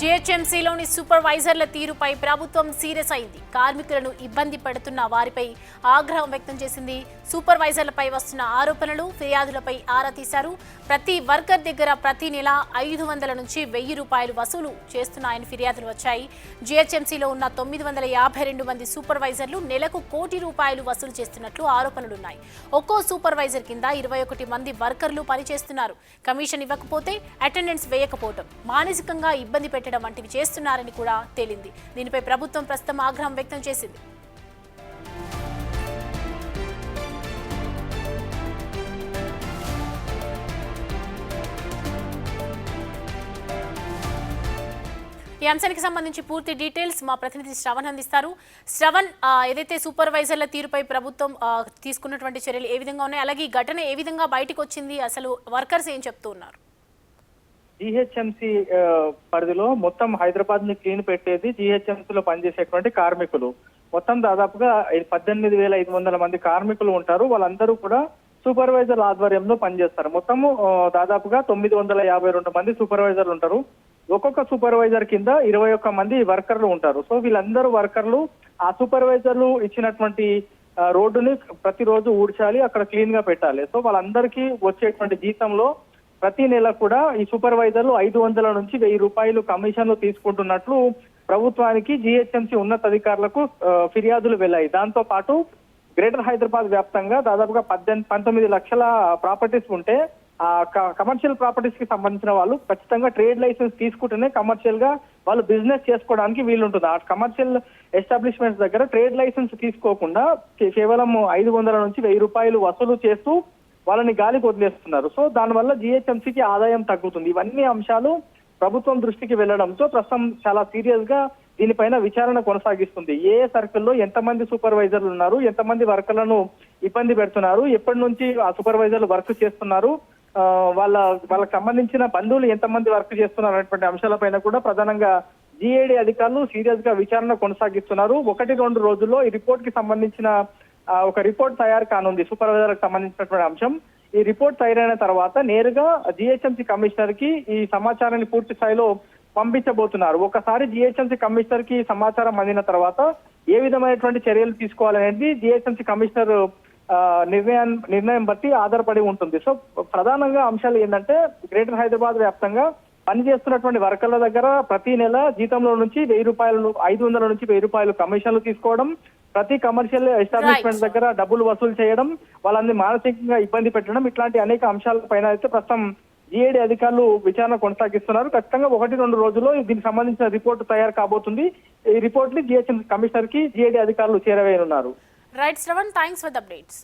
జీహెచ్ఎంసీలోని సూపర్వైజర్ల తీరుపై ప్రభుత్వం సీరియస్ అయింది. కార్మికులను ఇబ్బంది పెడుతున్న వారిపై ఆగ్రహం వ్యక్తం చేసింది. సూపర్వైజర్లపై వస్తున్న ఆరోపణలు, ఫిర్యాదులపై ఆరా తీశారు. ప్రతి వర్కర్ దగ్గర ప్రతి నెల 500 నుంచి 1000 రూపాయలు వసూలు చేస్తున్నాయని ఫిర్యాదులు వచ్చాయి. జీహెచ్ఎంసీలో ఉన్న 952 మంది సూపర్వైజర్లు నెలకు ₹1 కోటి వసూలు చేస్తున్నట్లు ఆరోపణలున్నాయి. ఒక్కో సూపర్వైజర్ కింద 21 మంది వర్కర్లు పనిచేస్తున్నారు. కమిషన్ ఇవ్వకపోతే అటెండెన్స్ వేయకపోవడం, మానసికంగా ఇబ్బంది పెట్టడం వంటివి చేస్తున్నారని కూడా తేలింది. దీనిపై ప్రభుత్వం ప్రస్తుతం ఆగ్రహం వ్యక్తం చేసింది. ఈ అంశానికి సంబంధించి పూర్తి డీటెయిల్స్ మా ప్రతినిధి శ్రవణ్ అందిస్తారు. శ్రవణ్, ఏదైతే సూపర్వైజర్ల తీరుపై ప్రభుత్వం తీసుకున్నటువంటి చర్యలు ఏ విధంగా ఉన్నాయి, అలాగే ఈ ఘటన ఏ విధంగా బయటకు వచ్చింది, అసలు వర్కర్స్ ఏం చెప్తూ ఉన్నారు? జీహెచ్ఎంసీ పరిధిలో మొత్తం హైదరాబాద్ ని క్లీన్ పెట్టేది జీహెచ్ఎంసీలో పనిచేసేటువంటి కార్మికులు. మొత్తం దాదాపుగా 18,500 మంది కార్మికులు ఉంటారు. వాళ్ళందరూ కూడా సూపర్వైజర్ ఆధ్వర్యంలో పనిచేస్తారు. మొత్తము దాదాపుగా 952 మంది సూపర్వైజర్లు ఉంటారు. ఒక్కొక్క సూపర్వైజర్ కింద 21 మంది వర్కర్లు ఉంటారు. సో వీళ్ళందరూ వర్కర్లు ఆ సూపర్వైజర్లు ఇచ్చినటువంటి రోడ్డుని ప్రతిరోజు ఊడ్చాలి, అక్కడ క్లీన్ గా పెట్టాలి. సో వాళ్ళందరికీ వచ్చేటువంటి జీతంలో ప్రతి నెల కూడా ఈ సూపర్వైజర్లు 500 నుంచి 1000 రూపాయలు కమిషన్లు తీసుకుంటున్నట్లు ప్రభుత్వానికి జీహెచ్ఎంసీ ఉన్నతాధికారులకు ఫిర్యాదులు వెళ్ళాయి. దాంతో పాటు గ్రేటర్ హైదరాబాద్ వ్యాప్తంగా దాదాపుగా 19 లక్షల ప్రాపర్టీస్ ఉంటే ఆ కమర్షియల్ ప్రాపర్టీస్ కి సంబంధించిన వాళ్ళు ఖచ్చితంగా ట్రేడ్ లైసెన్స్ తీసుకుంటేనే కమర్షియల్ గా వాళ్ళు బిజినెస్ చేసుకోవడానికి వీలుంటుంది. ఆ కమర్షియల్ ఎస్టాబ్లిష్మెంట్స్ దగ్గర ట్రేడ్ లైసెన్స్ తీసుకోకుండా కేవలం 500 నుంచి 1000 రూపాయలు వసూలు చేస్తూ వాళ్ళని గాలికి వదిలేస్తున్నారు. సో దానివల్ల జీహెచ్ఎంసీకి ఆదాయం తగ్గుతుంది. ఇవన్నీ అంశాలు ప్రభుత్వం దృష్టికి వెళ్లడంతో ప్రస్తుతం చాలా సీరియస్ గా దీనిపైన విచారణ కొనసాగిస్తుంది. ఏ సర్కిల్లో ఎంతమంది సూపర్వైజర్లు ఉన్నారు, ఎంతమంది వర్కర్లను ఇబ్బంది పెడుతున్నారు, ఎప్పటి నుంచి ఆ సూపర్వైజర్లు వర్క్ చేస్తున్నారు, వాళ్ళకి సంబంధించిన బంధువులు ఎంతమంది వర్క్ చేస్తున్నారు అనేటువంటి అంశాలపైన కూడా ప్రధానంగా జీఏడీ అధికారులు సీరియస్ గా విచారణ కొనసాగిస్తున్నారు. 1-2 రోజుల్లో ఈ రిపోర్ట్ కి సంబంధించిన ఒక రిపోర్ట్ తయారు కానుంది. సూపర్వైజర్లకు సంబంధించినటువంటి అంశం. ఈ రిపోర్ట్ తయారైన తర్వాత నేరుగా జీహెచ్ఎంసీ కమిషనర్ కి ఈ సమాచారాన్ని పూర్తి స్థాయిలో పంపించబోతున్నారు. ఒకసారి జీహెచ్ఎంసీ కమిషనర్ కి సమాచారం అందిన తర్వాత ఏ విధమైనటువంటి చర్యలు తీసుకోవాలనేది జీహెచ్ఎంసీ కమిషనర్ నిర్ణయం బట్టి ఆధారపడి ఉంటుంది. సో ప్రధానంగా అంశాలు ఏంటంటే గ్రేటర్ హైదరాబాద్ వ్యాప్తంగా పనిచేస్తున్నటువంటి వర్కర్ల దగ్గర ప్రతి నెల జీతంలో నుంచి 1000 రూపాయలు, 500 నుంచి 1000 రూపాయలు కమిషన్లు తీసుకోవడం, ప్రతి కమర్షియల్ ఎస్టాబ్లిష్మెంట్ దగ్గర డబ్బులు వసూలు చేయడం, వాళ్ళని మానసికంగా ఇబ్బంది పెట్టడం, ఇట్లాంటి అనేక అంశాలపైన అయితే ప్రస్తుతం జీఏడీ అధికారులు విచారణ కొనసాగిస్తున్నారు. ఖచ్చితంగా 1-2 రోజుల్లో దీనికి సంబంధించిన రిపోర్టు తయారు కాబోతుంది. ఈ రిపోర్ట్ ని జీహెచ్ఎంసీ కమిషనర్ కి జీఏడీ అధికారులు చేరవేయనున్నారు. Right Shravan, thanks for the updates.